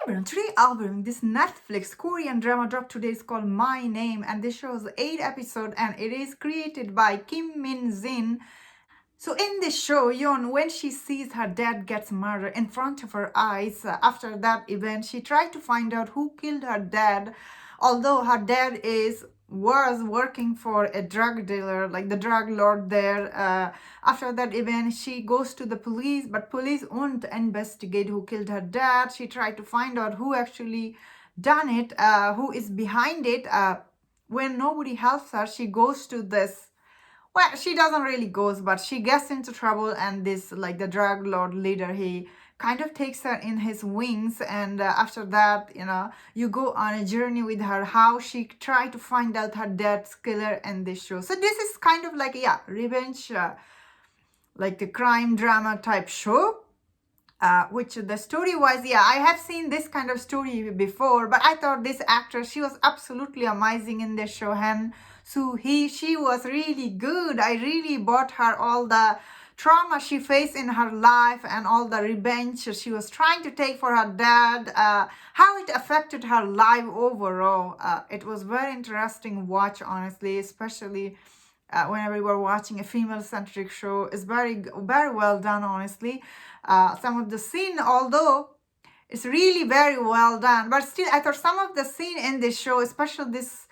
everyone, today I'll be reviewing this Netflix Korean drama drop today. It's called My Name, and this show is 8 episodes and it is created by Kim Min Jin. So in this show, Yeon, when she sees her dad gets murdered in front of her eyes, after that event, she tried to find out who killed her dad. Although her dad was working for a drug dealer, like the drug lord there. After that event, she goes to the police, but police won't investigate who killed her dad. She tried to find out who actually done it, who is behind it. When nobody helps her, she goes to this, well, she doesn't really goes, but she gets into trouble, and this, like the drug lord leader, he kind of takes her in his wings, and after that, you go on a journey with her, how she tried to find out her dad's killer in this show. So this is kind of like, yeah, revenge, like a crime drama type show. Which the story was, yeah, I have seen this kind of story before, but I thought this actress, she was absolutely amazing in this show. Han she was really good. I really bought her, all the trauma she faced in her life and all the revenge she was trying to take for her dad, how it affected her life overall. It was very interesting watch, honestly, especially whenever you are watching a female-centric show. Is very, very well done, honestly. Some of the scene, although it's really very well done, but still, I thought some of the scene in this show, especially this,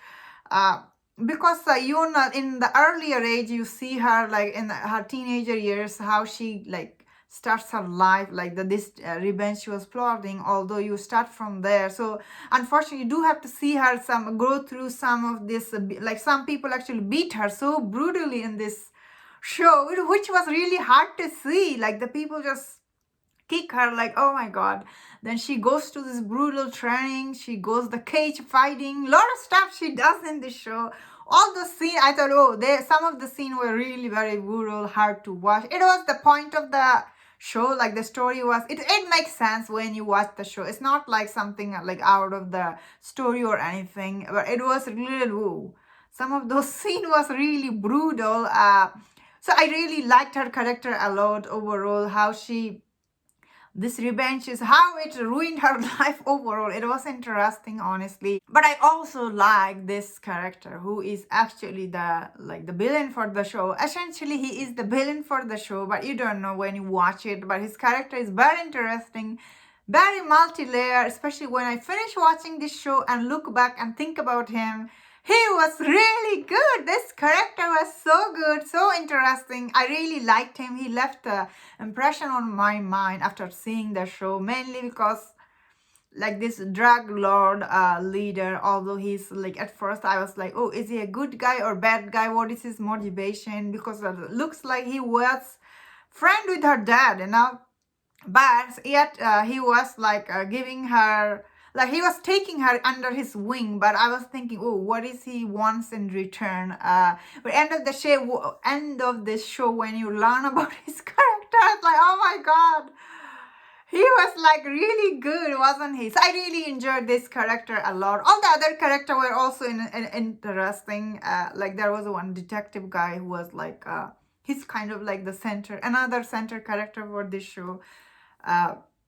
because Yuna, in the earlier age, you see her like in her teenager years, how she like starts her life, like this revenge she was plotting, although you start from there. So unfortunately, you do have to see her go through some of this, like some people actually beat her so brutally in this show, which was really hard to see. Like the people just kick her, like, oh my god. Then she goes to this brutal training, she goes the cage fighting, lot of stuff she does in the show. All the scene, I thought, oh, some of the scene were really very brutal, hard to watch. It was the point of the show, like the story was, it makes sense when you watch the show. It's not like something like out of the story or anything, but it was really, ooh, some of those scene was really brutal. So I really liked her character a lot overall, how this revenge is how it ruined her life overall. It was interesting, honestly. But I also like this character who is actually the villain for the show. Essentially, he is the villain for the show, but you don't know when you watch it. But his character is very interesting, very multi-layered, especially when I finish watching this show and look back and think about him. He was really good. This character was so good, so interesting. I really liked him. He left an impression on my mind after seeing the show, mainly because like this drug lord leader, although he's like, at first I was like, oh, is he a good guy or bad guy? What is his motivation? Because it looks like he was friend with her dad, but yet he was like giving her, like he was taking her under his wing. But I was thinking, oh, what is he wants in return? But end of this show, when you learn about his character, it's like, oh my god, he was like really good, wasn't he? So I really enjoyed this character a lot. All the other characters were also interesting. Like there was one detective guy who was like, he's kind of like another center character for this show.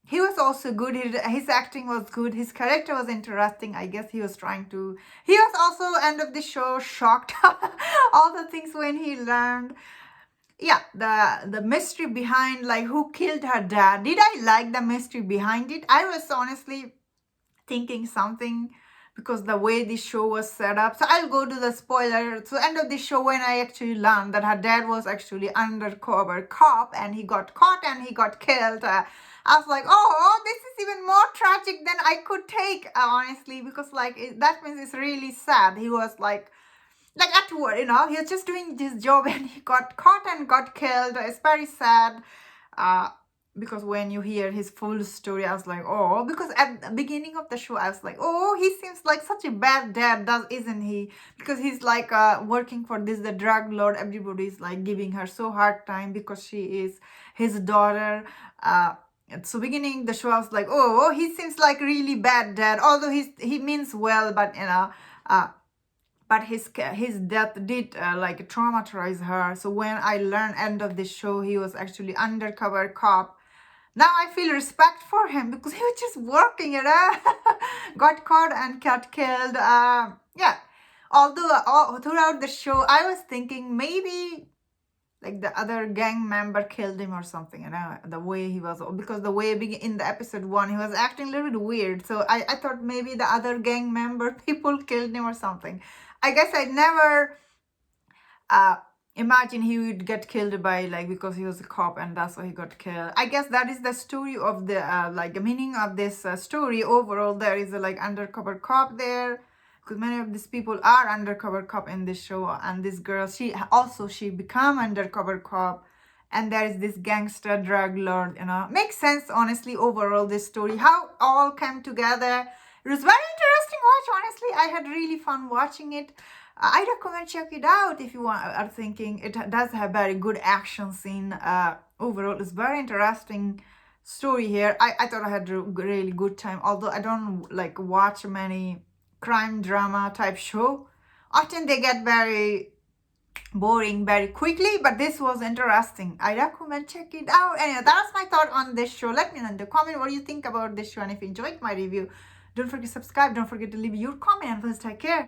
He was also good. His acting was good. His character was interesting. I guess he was he was also, end of the show, shocked. All the things when he learned. Yeah, the mystery behind, like, who killed her dad. Did I like the mystery behind it? I was honestly thinking something, because the way this show was set up. So I'll go to the spoiler. So end of the show, when I actually learned that her dad was actually undercover cop and he got caught and he got killed, I was like, oh, this is even more tragic than I could take, honestly, because like that means it's really sad. He was like at work, he was just doing his job and he got caught and got killed. It's very sad. Because when you hear his full story, I was like, oh, because at the beginning of the show, I was like, oh, he seems like such a bad dad, isn't he? Because he's like working for the drug lord. Everybody's like giving her so hard time because she is his daughter. So beginning the show, I was like, oh, he seems like really bad dad, although he means well, but but his death did like traumatize her. So when I learned end of the show, he was actually undercover cop. Now I feel respect for him because he was just working, got caught and got killed. Yeah. Although all, throughout the show, I was thinking maybe like the other gang member killed him or something, the way he was, because the way in the episode 1 he was acting a little bit weird, so I thought maybe the other gang member people killed him or something. I guess I never uh imagine he would get killed by, like, because he was a cop and that's why he got killed. I guess that is the story of the like the meaning of this story. Overall, there is a like undercover cop there, because many of these people are undercover cop in this show, and this girl, she become undercover cop, and there is this gangster drug lord, makes sense. Honestly, overall, this story, how all came together, it was very interesting watch. Honestly, I had really fun watching it. I recommend check it out if you are thinking. It does have very good action scene. Overall, it's very interesting story here. I thought I had a really good time. Although I don't like watch many crime drama type show. Often they get very boring very quickly, but this was interesting. I recommend check it out. Anyway, that's my thought on this show. Let me know in the comment what you think about this show, and if you enjoyed my review, don't forget to subscribe, don't forget to leave your comment, and first take care.